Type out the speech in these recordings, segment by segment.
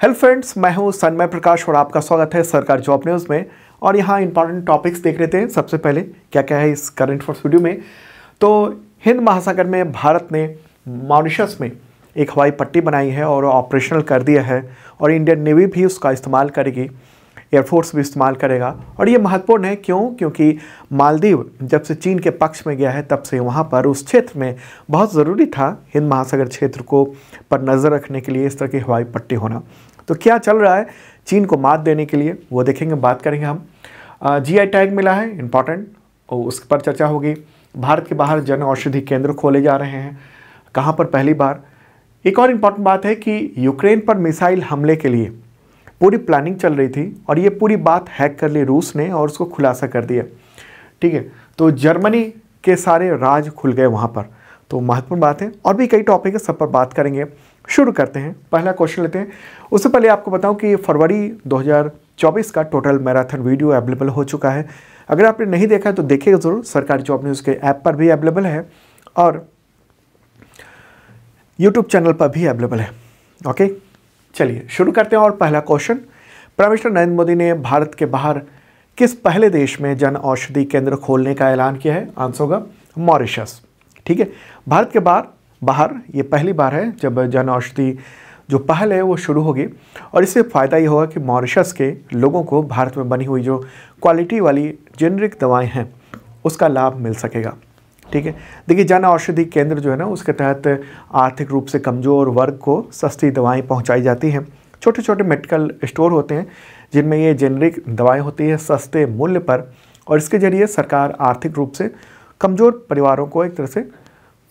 Hello friends, मैं हूं सन्मय प्रकाश और आपका स्वागत है सरकारी जॉब न्यूज़ में। और यहां इंपॉर्टेंट टॉपिक्स देख लेते हैं। सबसे पहले क्या क्या है इस करंट अफेयर्स वीडियो में। तो हिंद महासागर में भारत ने मॉरिशस में एक हवाई पट्टी बनाई है और ऑपरेशनल कर दिया है और इंडियन नेवी भी उसका इस्तेमाल करेगी, एयरफोर्स भी इस्तेमाल करेगा। और ये महत्वपूर्ण है क्योंकि मालदीव जब से चीन के पक्ष में गया है तब से वहाँ पर उस क्षेत्र में बहुत ज़रूरी था हिंद महासागर क्षेत्र को पर नज़र रखने के लिए इस तरह की हवाई पट्टी होना। तो क्या चल रहा है चीन को मात देने के लिए वो देखेंगे, बात करेंगे हम। जीआई टैग मिला है इम्पॉर्टेंट, और उस पर चर्चा होगी। भारत के बाहर जन औषधि केंद्र खोले जा रहे हैं, कहाँ पर पहली बार। एक और इम्पॉर्टेंट बात है कि यूक्रेन पर मिसाइल हमले के लिए पूरी प्लानिंग चल रही थी और ये पूरी बात हैक कर ली रूस ने और उसको खुलासा कर दिया। ठीक है, तो जर्मनी के सारे राज खुल गए वहाँ पर, तो महत्वपूर्ण बात है। और भी कई टॉपिक है, सब पर बात करेंगे। शुरू करते हैं, पहला क्वेश्चन लेते हैं। उससे पहले आपको बताऊं कि फरवरी 2024 का टोटल मैराथन वीडियो अवेलेबल हो चुका है। अगर आपने नहीं देखा है तो देखिएगा ज़रूर, सरकारी जॉब न्यूज़ के ऐप पर भी अवेलेबल है और यूट्यूब चैनल पर भी अवेलेबल है। ओके, चलिए शुरू करते हैं। और पहला question, prime minister Narendra Modi ने भारत के बाहर किस पहले देश में जन औषधि केंद्र खोलने का ऐलान किया है? आंसर होगा मॉरिशस। ठीक है, भारत के बाहर ये पहली बार है जब जन औषधि जो पहल है वो शुरू होगी और इससे फ़ायदा ये होगा कि मॉरिशस के लोगों को भारत में बनी हुई जो क्वालिटी वाली जेनरिक दवाएं हैं उसका लाभ मिल सकेगा। ठीक है, देखिए जन औषधि केंद्र जो है ना उसके तहत आर्थिक रूप से कमज़ोर वर्ग को सस्ती दवाएं पहुंचाई जाती हैं। छोटे छोटे मेडिकल स्टोर होते हैं जिनमें ये जेनरिक दवाएं होती है सस्ते मूल्य पर, और इसके ज़रिए सरकार आर्थिक रूप से कमज़ोर परिवारों को एक तरह से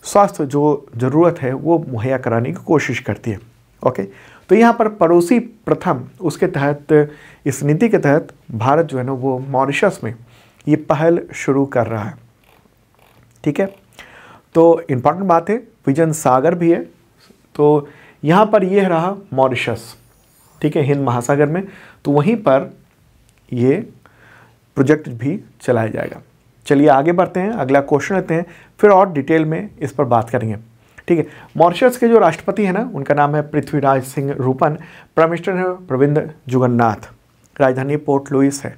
स्वास्थ्य जो ज़रूरत है वो मुहैया कराने की कोशिश करती है। ओके, तो यहाँ पर पड़ोसी प्रथम उसके तहत, इस नीति के तहत भारत जो है ना वो मॉरिशस में ये पहल शुरू कर रहा है। ठीक है, तो इम्पॉर्टेंट बात है, विजन सागर भी है, तो यहाँ पर ये रहा मॉरिशस। ठीक है, हिंद महासागर में, तो वहीं पर ये प्रोजेक्ट भी चलाया जाएगा। चलिए आगे बढ़ते हैं, अगला क्वेश्चन लेते हैं, फिर और डिटेल में इस पर बात करेंगे। ठीक है, मॉरिशस के जो राष्ट्रपति हैं ना उनका नाम है पृथ्वीराज सिंह रूपन, प्राइम मिनिस्टर है प्रविंद जुगन्नाथ, राजधानी पोर्ट लुइस है।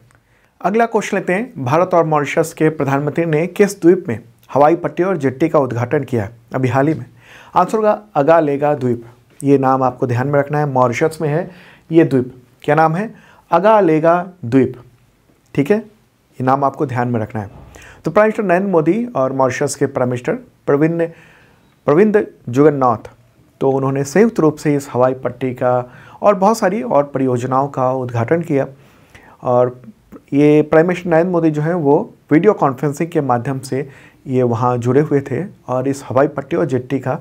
अगला क्वेश्चन लेते हैं, भारत और मॉरिशस के प्रधानमंत्री ने किस द्वीप में हवाई पट्टी और जेट्टी का उद्घाटन किया अभी हाल ही में? आंसर होगा अगालेगा द्वीप। ये नाम आपको ध्यान में रखना है, मॉरिशस में है ये द्वीप। क्या नाम है? अगालेगा द्वीप। ठीक है, ये नाम आपको ध्यान में रखना है। तो प्राइम मिनिस्टर नरेंद्र मोदी और मॉरिशस के प्राइम मिनिस्टर प्रविंद जुगन्नाथ, तो उन्होंने संयुक्त रूप से इस हवाई पट्टी का और बहुत सारी और परियोजनाओं का उद्घाटन किया। और ये प्राइम मिनिस्टर नरेंद्र मोदी जो हैं वो वीडियो कॉन्फ्रेंसिंग के माध्यम से ये वहाँ जुड़े हुए थे और इस हवाई पट्टी और जेट्टी का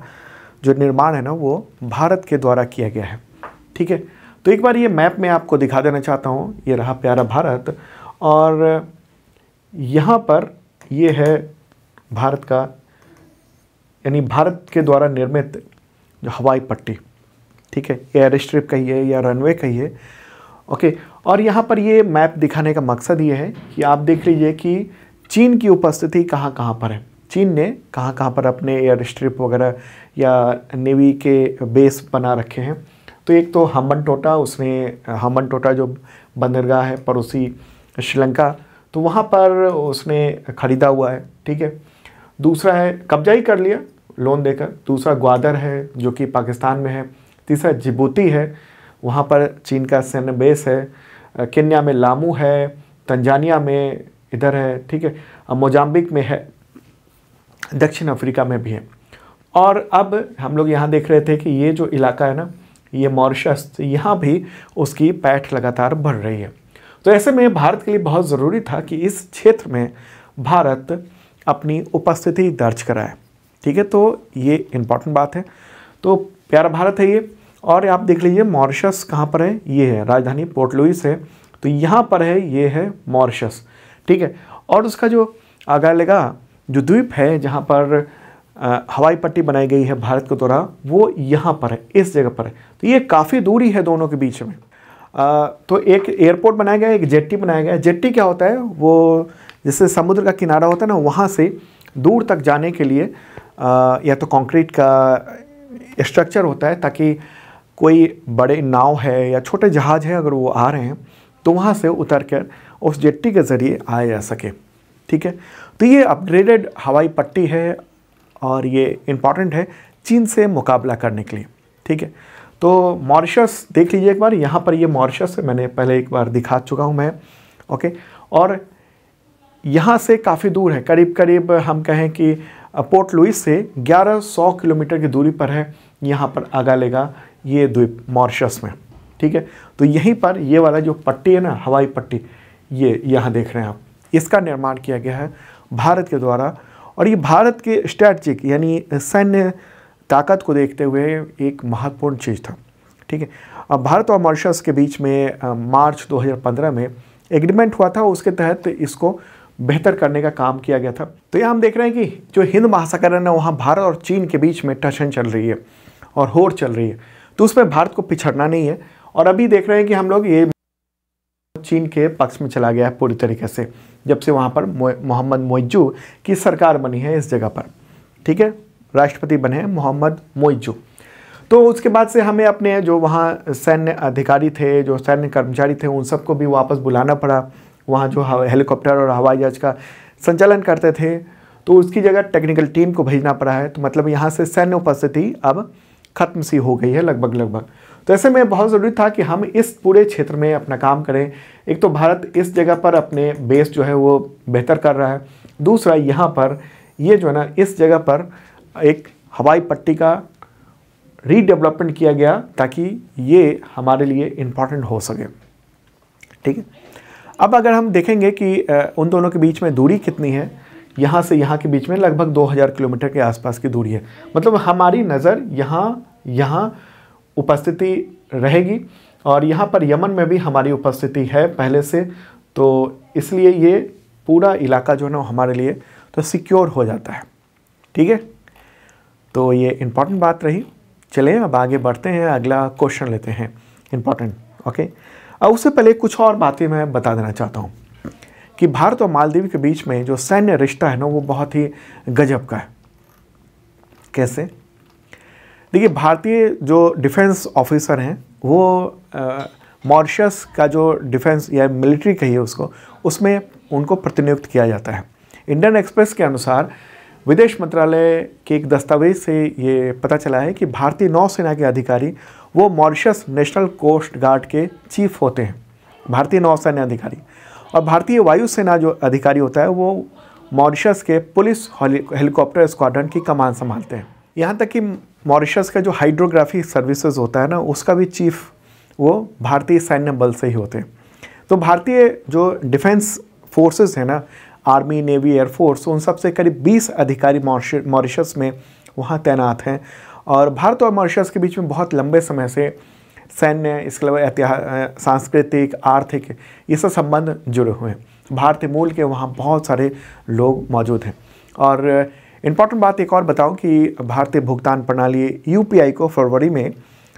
जो निर्माण है ना वो भारत के द्वारा किया गया है। ठीक है, तो एक बार ये मैप में आपको दिखा देना चाहता हूँ। ये रहा प्यारा भारत और यहाँ पर ये है भारत का, यानी भारत के द्वारा निर्मित जो हवाई पट्टी। ठीक है, एयर स्ट्रिप कहिए या रनवे कहिए। ओके, और यहाँ पर ये मैप दिखाने का मकसद ये है कि आप देख लीजिए कि चीन की उपस्थिति कहाँ कहाँ पर है, चीन ने कहाँ कहाँ पर अपने एयर स्ट्रिप वगैरह या नेवी के बेस बना रखे हैं। तो एक तो हम्बनटोटा, उसने हम्बनटोटा जो बंदरगाह है पड़ोसी श्रीलंका, तो वहाँ पर उसने ख़रीदा हुआ है। ठीक है, दूसरा है कब्जा ही कर लिया लोन देकर, दूसरा ग्वादर है जो कि पाकिस्तान में है, तीसरा जिबूती है, वहाँ पर चीन का सैन्य बेस है, केन्या में लामू है, तंजानिया में इधर है। ठीक है, मोजाम्बिक में है, दक्षिण अफ्रीका में भी है। और अब हम लोग यहाँ देख रहे थे कि ये जो इलाका है ना ये मॉरिशस, यहाँ भी उसकी पैठ लगातार बढ़ रही है। तो ऐसे में भारत के लिए बहुत ज़रूरी था कि इस क्षेत्र में भारत अपनी उपस्थिति दर्ज कराए। ठीक है, तो ये इम्पॉर्टेंट बात है। तो प्यारा भारत है ये। और आप देख लीजिए मॉरिशस कहाँ पर है, ये है राजधानी पोर्ट लुइस है, तो यहाँ पर है, ये है मॉरिशस। ठीक है, और उसका जो अगालेगा जो द्वीप है जहाँ पर हवाई पट्टी बनाई गई है भारत के द्वारा, वो यहाँ पर है, इस जगह पर है। तो ये काफ़ी दूरी है दोनों के बीच में। तो एक एयरपोर्ट बनाया गया है, एक जेट्टी बनाया गया है। जेट्टी क्या होता है, वो जैसे समुद्र का किनारा होता है ना, वहाँ से दूर तक जाने के लिए या तो कंक्रीट का स्ट्रक्चर होता है ताकि कोई बड़े नाव है या छोटे जहाज़ है, अगर वो आ रहे हैं तो वहाँ से उतर कर उस जेट्टी के ज़रिए आया जा सके। ठीक है, तो ये अपग्रेडेड हवाई पट्टी है और ये इम्पॉर्टेंट है चीन से मुकाबला करने के लिए। ठीक है, तो मॉरिशस देख लीजिए एक बार, यहाँ पर ये मॉरिशस है, मैंने पहले एक बार दिखा चुका हूँ मैं। ओके, और यहाँ से काफ़ी दूर है, करीब करीब हम कहें कि पोर्ट लुइस से 1100 किलोमीटर की दूरी पर है यहाँ पर अगालेगा ये द्वीप मॉरिशस में। ठीक है, तो यहीं पर ये वाला जो पट्टी है ना, हवाई पट्टी, ये यहाँ देख रहे हैं आप, इसका निर्माण किया गया है भारत के द्वारा। और ये भारत के स्ट्रैटेजिक यानी सैन्य ताकत को देखते हुए एक महत्वपूर्ण चीज़ था। ठीक है, अब भारत और मॉरिशस के बीच में मार्च 2015 में एग्रीमेंट हुआ था, उसके तहत इसको बेहतर करने का काम किया गया था। तो यहाँ हम देख रहे हैं कि जो हिंद महासागर है ना, वहाँ भारत और चीन के बीच में टशन चल रही है और होड़ चल रही है, तो उसमें भारत को पिछड़ना नहीं है। और अभी देख रहे हैं कि हम लोग ये चीन के पक्ष में चला गया है पूरी तरीके से, जब से वहाँ पर मोहम्मद मोइज्जू की सरकार बनी है इस जगह पर। ठीक है, राष्ट्रपति बने हैं मोहम्मद मोइज्जू। तो उसके बाद से हमें अपने जो वहाँ सैन्य अधिकारी थे, जो सैन्य कर्मचारी थे, उन सबको भी वापस बुलाना पड़ा। वहाँ जो हेलीकॉप्टर और हवाई जहाज का संचालन करते थे, तो उसकी जगह टेक्निकल टीम को भेजना पड़ा है। तो मतलब यहाँ से सैन्य उपस्थिति अब खत्म सी हो गई है लगभग। तो ऐसे में बहुत ज़रूरी था कि हम इस पूरे क्षेत्र में अपना काम करें। एक तो भारत इस जगह पर अपने बेस जो है वो बेहतर कर रहा है, दूसरा यहाँ पर ये जो है ना, इस जगह पर एक हवाई पट्टी का रीडेवलपमेंट किया गया ताकि ये हमारे लिए इम्पॉर्टेंट हो सके। ठीक है, अब अगर हम देखेंगे कि उन दोनों के बीच में दूरी कितनी है, यहाँ से यहाँ के बीच में लगभग 2000 किलोमीटर के आसपास की दूरी है। मतलब हमारी नज़र यहाँ उपस्थिति रहेगी और यहाँ पर यमन में भी हमारी उपस्थिति है पहले से, तो इसलिए ये पूरा इलाका जो है ना हमारे लिए तो सिक्योर हो जाता है। ठीक है, तो ये इम्पॉर्टेंट बात रही। चलें अब आगे बढ़ते हैं, अगला क्वेश्चन लेते हैं इम्पॉर्टेंट। ओके, अब उससे पहले कुछ और बातें मैं बता देना चाहता हूँ कि भारत और मालदीव के बीच में जो सैन्य रिश्ता है ना, वो बहुत ही गजब का है। कैसे? देखिए, भारतीय जो डिफेंस ऑफिसर हैं वो मॉरिशस का जो डिफेंस या मिलिट्री कहिए उसको, उसमें उनको प्रतिनियुक्त किया जाता है। इंडियन एक्सप्रेस के अनुसार विदेश मंत्रालय के एक दस्तावेज से ये पता चला है कि भारतीय नौसेना के अधिकारी वो मॉरिशस नेशनल कोस्ट गार्ड के चीफ होते हैं, भारतीय नौसेना अधिकारी। और भारतीय वायुसेना जो अधिकारी होता है वो मॉरिशस के पुलिस हेलीकॉप्टर स्क्वाड्रन की कमान संभालते हैं। यहाँ तक कि मॉरिशस का जो हाइड्रोग्राफी सर्विसेज होता है ना, उसका भी चीफ वो भारतीय सैन्य बल से ही होते हैं। तो भारतीय जो डिफेंस फोर्सेस है ना, आर्मी, नेवी, एयरफोर्स, उन सब से करीब 20 अधिकारी मॉरिशस में वहाँ तैनात हैं। और भारत और मॉरिशस के बीच में बहुत लंबे समय से सैन्य, इसके अलावा सांस्कृतिक, आर्थिक, ये सब संबंध जुड़े हुए हैं। भारतीय मूल के वहाँ बहुत सारे लोग मौजूद हैं। और इम्पॉर्टेंट बात एक और बताऊं कि भारतीय भुगतान प्रणाली UPI को फरवरी में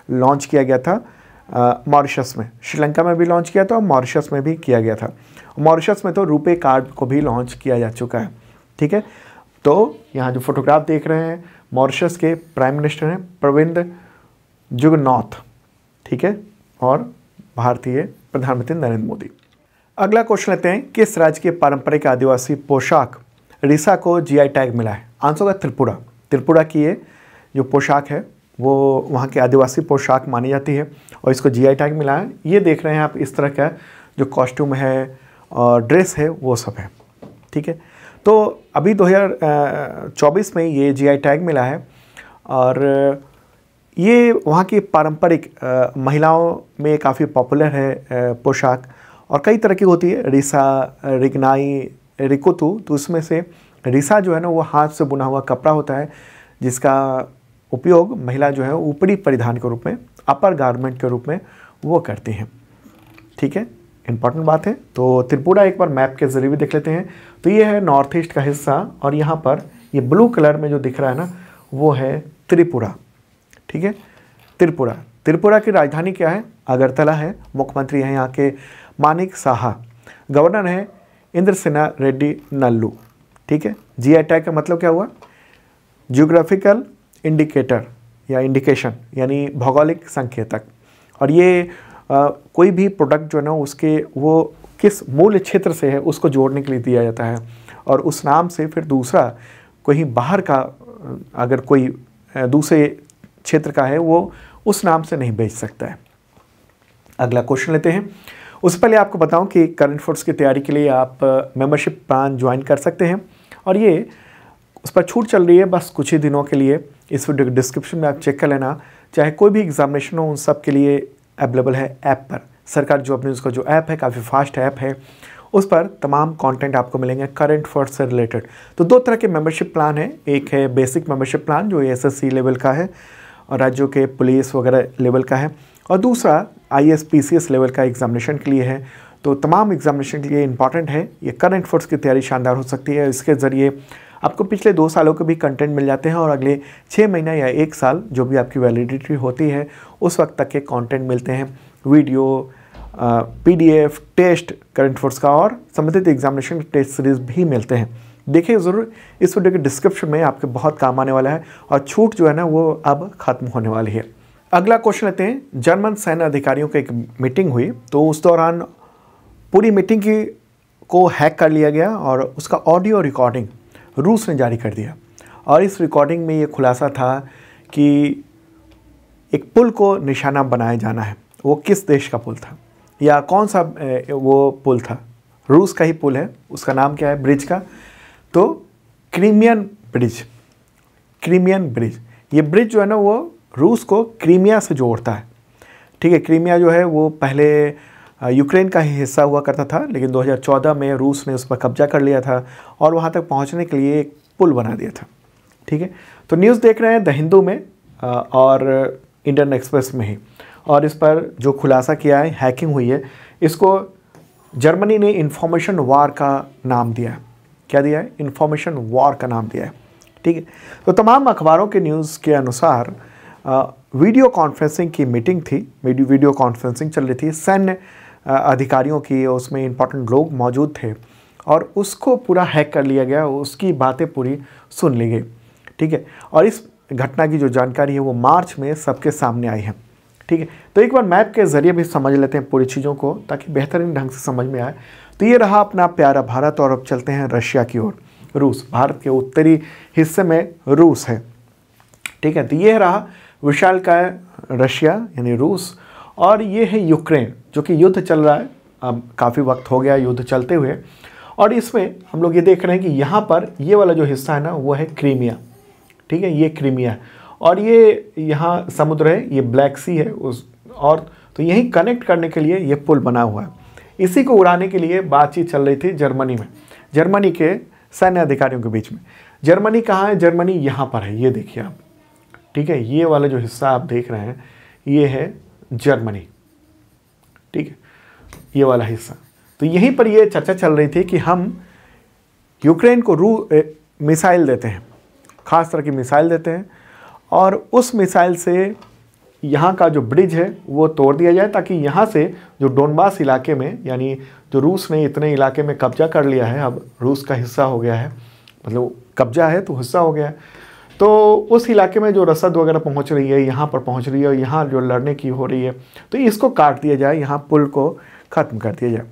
लॉन्च किया गया था मॉरिशस में। श्रीलंका में भी लॉन्च किया था और मॉरिशस में भी किया गया था। मॉरिशस में तो रुपे कार्ड को भी लॉन्च किया जा चुका है। ठीक है, तो यहाँ जो फोटोग्राफ देख रहे हैं, मॉरिशस के प्राइम मिनिस्टर हैं प्रविंद जुगनॉथ। ठीक है, और भारतीय प्रधानमंत्री नरेंद्र मोदी। अगला क्वेश्चन लेते हैं, किस राज्य के पारंपरिक आदिवासी पोशाक रिसा को GI टैग मिला है? आंसर होगा त्रिपुरा। त्रिपुरा की ये जो पोशाक है वो वहाँ की आदिवासी पोशाक मानी जाती है और इसको GI टैग मिला है। ये देख रहे हैं आप, इस तरह का जो कॉस्ट्यूम है और ड्रेस है वो सब है। ठीक है, तो अभी 2024 में ये GI टैग मिला है और ये वहाँ की पारंपरिक महिलाओं में काफ़ी पॉपुलर है पोशाक, और कई तरह की होती है, रिसा, रिगनाई, रिकुतु। तो उसमें से रिसा जो है ना वो हाथ से बुना हुआ कपड़ा होता है जिसका उपयोग महिला जो है ऊपरी परिधान के रूप में, अपर गारमेंट के रूप में वो करती हैं। ठीक है, इंपॉर्टेंट बात है। तो त्रिपुरा एक बार मैप के जरिए भी देख लेते हैं। तो ये है नॉर्थ ईस्ट का हिस्सा और यहाँ पर ये ब्लू कलर में जो दिख रहा है ना वो है त्रिपुरा। ठीक है, त्रिपुरा। त्रिपुरा की राजधानी क्या है? अगरतला है। मुख्यमंत्री हैं यहाँ के मानिक साहा। गवर्नर हैं इंद्रसेना रेड्डी नल्लू। ठीक है, GI टैग का मतलब क्या हुआ? जियोग्राफिकल इंडिकेटर या इंडिकेशन यानी भौगोलिक संकेतक। और ये कोई भी प्रोडक्ट जो है ना उसके वो किस मूल क्षेत्र से है उसको जोड़ने के लिए दिया जाता है, और उस नाम से फिर दूसरा कोई बाहर का अगर कोई दूसरे क्षेत्र का है वो उस नाम से नहीं बेच सकता है। अगला क्वेश्चन लेते हैं। उससे पहले आपको बताऊं कि करंट अफेयर्स की तैयारी के लिए आप मेंबरशिप प्लान ज्वाइन कर सकते हैं, और ये उस पर छूट चल रही है बस कुछ ही दिनों के लिए। इस वीडियो के डिस्क्रिप्शन में आप चेक कर लेना, चाहे कोई भी एग्जामिनेशन हो उन सब के लिए अवेलेबल है ऐप पर। सरकार जॉब न्यूज़ का जो ऐप है काफ़ी फास्ट ऐप है, उस पर तमाम कंटेंट आपको मिलेंगे करंट अफेयर्स से रिलेटेड। तो दो तरह के मेंबरशिप प्लान है, एक है बेसिक मेंबरशिप प्लान जो एसएससी लेवल का है और राज्यों के पुलिस वगैरह लेवल का है, और दूसरा आईएएस पीसीएस लेवल का एग्जामिनेशन के लिए है। तो तमाम एग्जामिनेशन के लिए इंपॉर्टेंट है, ये करंट अफेयर्स की तैयारी शानदार हो सकती है। इसके ज़रिए आपको पिछले 2 सालों के भी कंटेंट मिल जाते हैं, और अगले 6 महीने या 1 साल जो भी आपकी वैलिडिटी होती है उस वक्त तक के कंटेंट मिलते हैं, video, PDF, test current affairs का और संबंधित एग्जामिनेशन टेस्ट सीरीज भी मिलते हैं। देखिए ज़रूर, इस वीडियो के डिस्क्रिप्शन में आपके बहुत काम आने वाला है, और छूट जो है ना वो अब ख़त्म होने वाली है। अगला क्वेश्चन लेते हैं। जर्मन सैन्य अधिकारियों की एक मीटिंग हुई, तो उस दौरान पूरी मीटिंग को हैक कर लिया गया और उसका ऑडियो रिकॉर्डिंग रूस ने जारी कर दिया। और इस रिकॉर्डिंग में ये खुलासा था कि एक पुल को निशाना बनाया जाना है। वो किस देश का पुल था या कौन सा वो पुल था? रूस का ही पुल है। उसका नाम क्या है ब्रिज का? तो क्रीमियन ब्रिज। क्रीमियन ब्रिज, ये ब्रिज जो है ना वो रूस को क्रीमिया से जोड़ता है। ठीक है, क्रीमिया जो है वो पहले यूक्रेन का ही हिस्सा हुआ करता था, लेकिन 2014 में रूस ने उस पर कब्जा कर लिया था और वहाँ तक पहुँचने के लिए एक पुल बना दिया था। ठीक है, तो न्यूज़ देख रहे हैं द हिंदू में और इंडियन एक्सप्रेस में ही, और इस पर जो खुलासा किया है, हैकिंग हुई है, इसको जर्मनी ने इंफॉर्मेशन वॉर का नाम दिया है। क्या दिया है? इंफॉर्मेशन वॉर का नाम दिया है। ठीक है, तो तमाम अखबारों के न्यूज़ के अनुसार वीडियो कॉन्फ्रेंसिंग की मीटिंग थी, वीडियो कॉन्फ्रेंसिंग चल रही थी सैन्य अधिकारियों की, उसमें इंपॉर्टेंट लोग मौजूद थे और उसको पूरा हैक कर लिया गया, उसकी बातें पूरी सुन ली गई। ठीक है, और इस घटना की जो जानकारी है वो मार्च में सबके सामने आई है। ठीक है, तो एक बार मैप के ज़रिए भी समझ लेते हैं पूरी चीज़ों को ताकि बेहतरीन ढंग से समझ में आए। तो ये रहा अपना प्यारा भारत, और अब चलते हैं रशिया की ओर। रूस, भारत के उत्तरी हिस्से में रूस है। ठीक है, तो ये रहा विशालकाय रशिया यानी रूस, और ये है यूक्रेन जो कि युद्ध चल रहा है। अब काफ़ी वक्त हो गया युद्ध चलते हुए, और इसमें हम लोग ये देख रहे हैं कि यहाँ पर ये वाला जो हिस्सा है ना वो है क्रीमिया। ठीक है, ये क्रीमिया है, और ये यहाँ समुद्र है, ये ब्लैक सी है उस, और तो यही कनेक्ट करने के लिए ये पुल बना हुआ है। इसी को उड़ाने के लिए बातचीत चल रही थी जर्मनी में, जर्मनी के सैन्य अधिकारियों के बीच में। जर्मनी कहाँ है? जर्मनी यहाँ पर है, ये देखिए आप। ठीक है, ये वाला जो हिस्सा आप देख रहे हैं ये है जर्मनी। ठीक है, ये वाला हिस्सा, तो यहीं पर ये चर्चा चल रही थी कि हम यूक्रेन को मिसाइल देते हैं, ख़ास तरह की मिसाइल देते हैं, और उस मिसाइल से यहाँ का जो ब्रिज है वो तोड़ दिया जाए ताकि यहाँ से जो डोनबास इलाके में, यानी जो रूस ने इतने इलाके में कब्जा कर लिया है, अब रूस का हिस्सा हो गया है, मतलब कब्जा है तो हिस्सा हो गया है, तो उस इलाके में जो रसद वगैरह पहुँच रही है, यहाँ पर पहुँच रही है, और यहाँ जो लड़ने की हो रही है, तो इसको काट दिया जाए, यहाँ पुल को ख़त्म कर दिया जाए।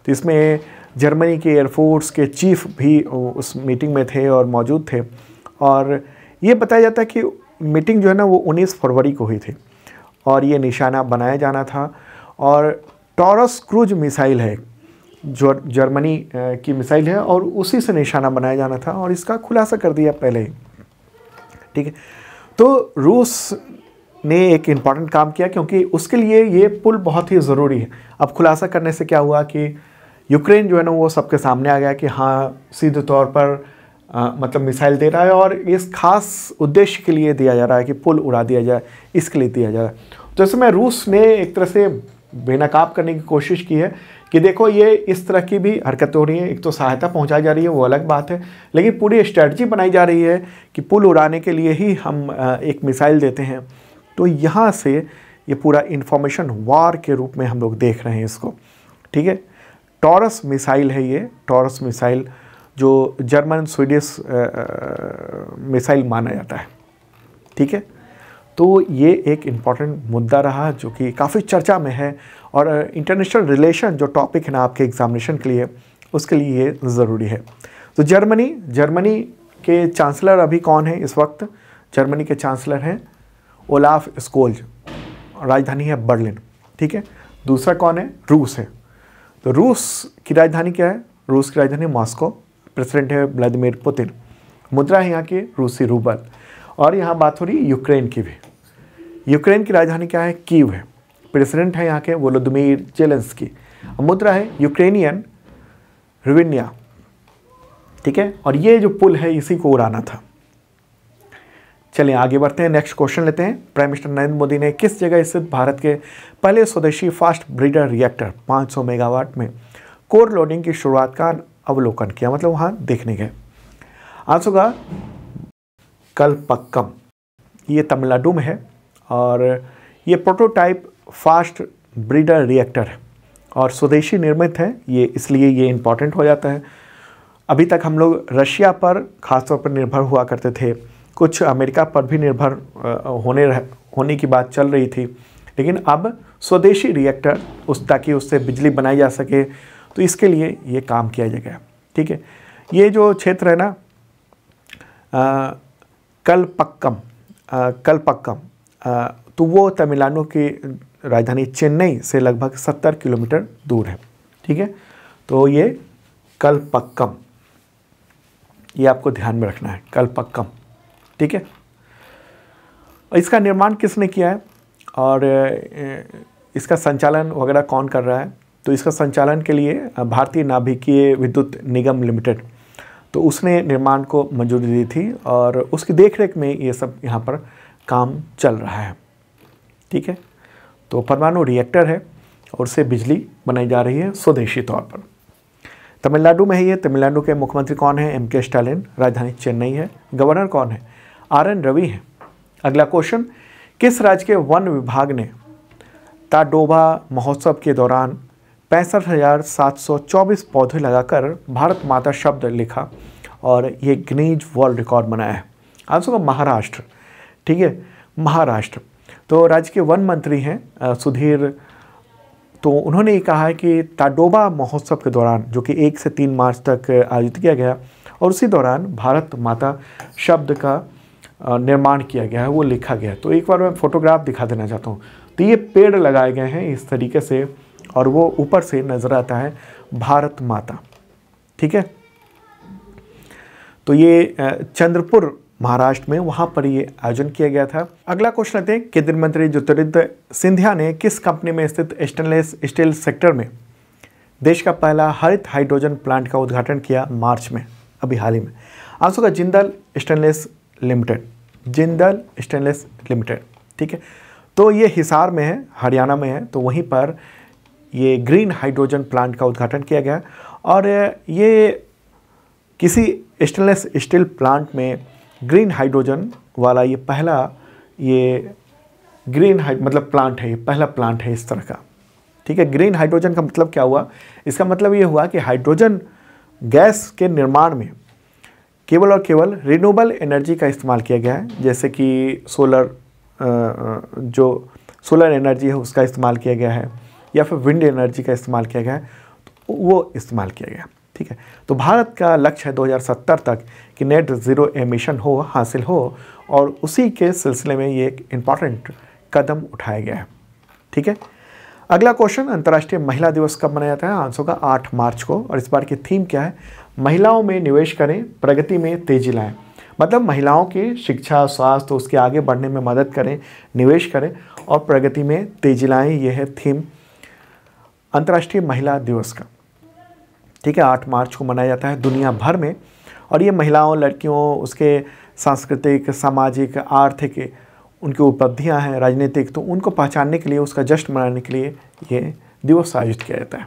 तो इसमें जर्मनी के एयरफोर्स के चीफ भी उस मीटिंग में थे और मौजूद थे, और ये बताया जाता है कि मीटिंग जो है ना वो 19 फरवरी को हुई थी, और ये निशाना बनाया जाना था। और टॉरस क्रूज मिसाइल है जो जर्मनी की मिसाइल है, और उसी से निशाना बनाया जाना था, और इसका खुलासा कर दिया पहले ही। ठीक है, तो रूस ने एक इम्पॉर्टेंट काम किया क्योंकि उसके लिए ये पुल बहुत ही ज़रूरी है। अब खुलासा करने से क्या हुआ कि यूक्रेन जो है ना वो सबके सामने आ गया कि हाँ सीधे तौर पर मतलब मिसाइल दे रहा है, और इस खास उद्देश्य के लिए दिया जा रहा है कि पुल उड़ा दिया जाए, इसके लिए दिया जा रहा है। तो इसमें रूस ने एक तरह से बेनकाब करने की कोशिश की है कि देखो ये इस तरह की भी हरकत हो रही है, एक तो सहायता पहुंचाई जा रही है वो अलग बात है, लेकिन पूरी स्ट्रेटजी बनाई जा रही है कि पुल उड़ाने के लिए ही हम एक मिसाइल देते हैं। तो यहाँ से ये पूरा इंफॉर्मेशन वॉर के रूप में हम लोग देख रहे हैं इसको। ठीक है, टॉरस मिसाइल है ये, टॉरस मिसाइल जो जर्मन स्वीडिश मिसाइल माना जाता है। ठीक है, तो ये एक इम्पॉर्टेंट मुद्दा रहा जो कि काफ़ी चर्चा में है, और इंटरनेशनल रिलेशन जो टॉपिक है ना आपके एग्जामिनेशन के लिए, उसके लिए ये ज़रूरी है। तो जर्मनी के चांसलर अभी कौन है इस वक्त? जर्मनी के चांसलर हैं ओलाफ स्कोल्ज, राजधानी है बर्लिन, ठीक है। दूसरा कौन है? रूस है। तो रूस की राजधानी क्या है? रूस की राजधानी मॉस्को, प्रेसिडेंट है व्लादिमीर पुतिन, मुद्रा है यहाँ की रूसी रूबल। और यहाँ बात हो रही यूक्रेन की भी। यूक्रेन की राजधानी क्या है? कीव है, प्रेसिडेंट है यहाँ के वोलोदिमीर जेलेंस्की, मुद्रा है यूक्रेनियन ह्रिव्या, ठीक है। और ये जो पुल है इसी को उड़ाना था। चलिए आगे बढ़ते हैं, नेक्स्ट क्वेश्चन लेते हैं। प्राइम मिनिस्टर नरेंद्र मोदी ने किस जगह स्थित भारत के पहले स्वदेशी फास्ट ब्रीडर रिएक्टर 500 मेगावाट में कोर लोडिंग की शुरुआत का अवलोकन किया, मतलब वहाँ देखने गए? आंसर का कलपक्कम, ये तमिलनाडु में है, और ये प्रोटोटाइप फास्ट ब्रीडर रिएक्टर है और स्वदेशी निर्मित है ये, इसलिए ये इम्पॉर्टेंट हो जाता है। अभी तक हम लोग रशिया पर ख़ासतौर पर निर्भर हुआ करते थे, कुछ अमेरिका पर भी निर्भर होने की बात चल रही थी, लेकिन अब स्वदेशी रिएक्टर ताकि उससे बिजली बनाई जा सके, तो इसके लिए ये काम किया जाएगा, ठीक है। ये जो क्षेत्र है ना कलपक्कम, तो वो तमिलनाडु की राजधानी चेन्नई से लगभग 70 किलोमीटर दूर है, ठीक है। तो ये कलपक्कम, ये आपको ध्यान में रखना है, कलपक्कम, ठीक है। इसका निर्माण किसने किया है और इसका संचालन वगैरह कौन कर रहा है? तो इसका संचालन के लिए भारतीय नाभिकीय विद्युत निगम लिमिटेड, तो उसने निर्माण को मंजूरी दी थी और उसकी देखरेख में ये सब यहाँ पर काम चल रहा है, ठीक है। तो परमाणु रिएक्टर है और उससे बिजली बनाई जा रही है स्वदेशी तौर पर। तमिलनाडु में है ये। तमिलनाडु के मुख्यमंत्री कौन है? एम के स्टालिन, राजधानी चेन्नई है। गवर्नर कौन है? आर एन रवि है। अगला क्वेश्चन, किस राज्य के वन विभाग ने ताडोबा महोत्सव के दौरान 65,724 पौधे लगाकर भारत माता शब्द लिखा और ये गिनीज वर्ल्ड रिकॉर्ड बनाया है? आंसर का महाराष्ट्र, ठीक है, महाराष्ट्र। तो राज्य के वन मंत्री हैं सुधीर, तो उन्होंने ये कहा है कि ताडोबा महोत्सव के दौरान, जो कि 1 से 3 मार्च तक आयोजित किया गया, और उसी दौरान भारत माता शब्द का निर्माण किया गया है, वो लिखा गया है। तो एक बार मैं फोटोग्राफ दिखा देना चाहता हूँ। तो ये पेड़ लगाए गए हैं इस तरीके से और वो ऊपर से नजर आता है भारत माता, ठीक है। तो ये चंद्रपुर महाराष्ट्र में, वहाँ पर ये आयोजन किया गया था। अगला क्वेश्चन लेते हैं, केंद्रीय मंत्री ज्योतिरादित्य सिंधिया ने किस कंपनी में स्थित स्टेनलेस स्टील सेक्टर में देश का पहला हरित हाइड्रोजन प्लांट का उद्घाटन किया मार्च में, अभी हाल ही में? आंसर का Jindal stainless limited, Jindal stainless limited, ठीक है। तो ये हिसार में है, हरियाणा में है, तो वहीं पर ये ग्रीन हाइड्रोजन प्लांट का उद्घाटन किया गया। और ये किसी स्टेनलेस स्टील प्लांट में ग्रीन हाइड्रोजन वाला ये पहला ये मतलब प्लांट है, ये पहला प्लांट है इस तरह का, ठीक है। ग्रीन हाइड्रोजन का मतलब क्या हुआ? इसका मतलब ये हुआ कि हाइड्रोजन गैस के निर्माण में केवल और केवल रिन्यूएबल एनर्जी का इस्तेमाल किया गया है, जैसे कि जो सोलर एनर्जी है उसका इस्तेमाल किया गया है, या फिर विंड एनर्जी का इस्तेमाल किया गया है, तो वो इस्तेमाल किया गया, ठीक है। तो भारत का लक्ष्य है 2070 तक कि नेट ज़ीरो एमिशन हासिल हो, और उसी के सिलसिले में ये एक इम्पॉर्टेंट कदम उठाया गया है, ठीक है। अगला क्वेश्चन, अंतर्राष्ट्रीय महिला दिवस कब मनाया जाता है? आंसर का 8 मार्च को, और इस बार की थीम क्या है? महिलाओं में निवेश करें, प्रगति में तेजी लाएं। मतलब महिलाओं की शिक्षा, स्वास्थ्य, उसके आगे बढ़ने में मदद करें, निवेश करें और प्रगति में तेजी लाएं। यह है थीम अंतर्राष्ट्रीय महिला दिवस का, ठीक है। 8 मार्च को मनाया जाता है दुनिया भर में, और ये महिलाओं, लड़कियों, उसके सांस्कृतिक, सामाजिक, आर्थिक उनकी उपलब्धियां हैं, राजनीतिक, तो उनको पहचानने के लिए, उसका जश्न मनाने के लिए ये दिवस आयोजित किया जाता है।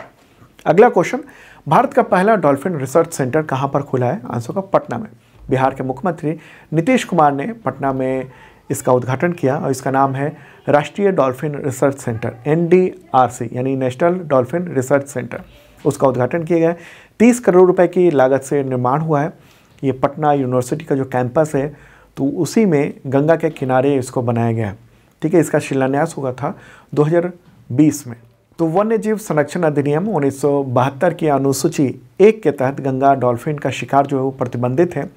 अगला क्वेश्चन, भारत का पहला डॉल्फिन रिसर्च सेंटर कहाँ पर खुला है? आंसर का पटना में। बिहार के मुख्यमंत्री नीतीश कुमार ने पटना में इसका उद्घाटन किया और इसका नाम है राष्ट्रीय डॉल्फिन रिसर्च सेंटर, NDRC, यानी नेशनल डॉल्फिन रिसर्च सेंटर। उसका उद्घाटन किया गया। 30 करोड़ रुपए की लागत से निर्माण हुआ है। ये पटना यूनिवर्सिटी का जो कैंपस है, तो तो उसी में गंगा के किनारे इसको बनाया गया है। ठीक है, इसका शिलान्यास हुआ था 2020 में। तो वन्य जीव संरक्षण अधिनियम 1972 की अनुसूची 1 के तहत गंगा डॉल्फिन का शिकार जो है वो प्रतिबंधित है।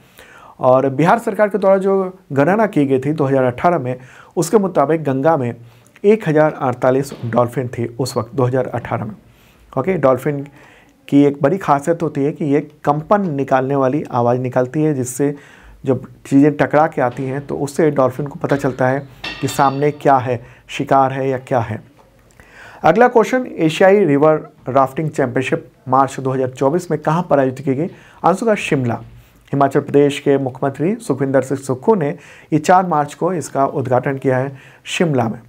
और बिहार सरकार के द्वारा जो गणना की गई थी 2018 में, उसके मुताबिक गंगा में 1048 डॉल्फिन थी उस वक्त 2018 में। ओके, डॉल्फिन की एक बड़ी खासियत होती है कि ये कंपन निकालने वाली आवाज़ निकालती है, जिससे जब चीज़ें टकरा के आती हैं तो उससे डॉल्फिन को पता चलता है कि सामने क्या है, शिकार है या क्या है। अगला क्वेश्चन, एशियाई रिवर राफ्टिंग चैंपियनशिप मार्च 2024 में कहाँ पर आयोजित की गई? आंसर का शिमला। हिमाचल प्रदेश के मुख्यमंत्री सुखविंदर सिंह सुक्खू ने ये 4 मार्च को इसका उद्घाटन किया है शिमला में।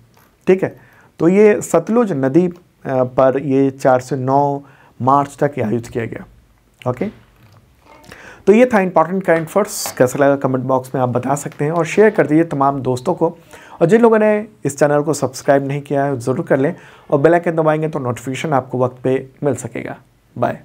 ठीक है, तो ये सतलुज नदी पर ये 4 से 9 मार्च तक आयोजित किया गया। ओके, तो ये था इंपॉर्टेंट करंट अफेयर्स। कैसा लगा कमेंट बॉक्स में आप बता सकते हैं और शेयर कर दीजिए तमाम दोस्तों को। और जिन लोगों ने इस चैनल को सब्सक्राइब नहीं किया है ज़रूर कर लें और बेल आइकन दबाएंगे तो नोटिफिकेशन आपको वक्त पे मिल सकेगा। बाय।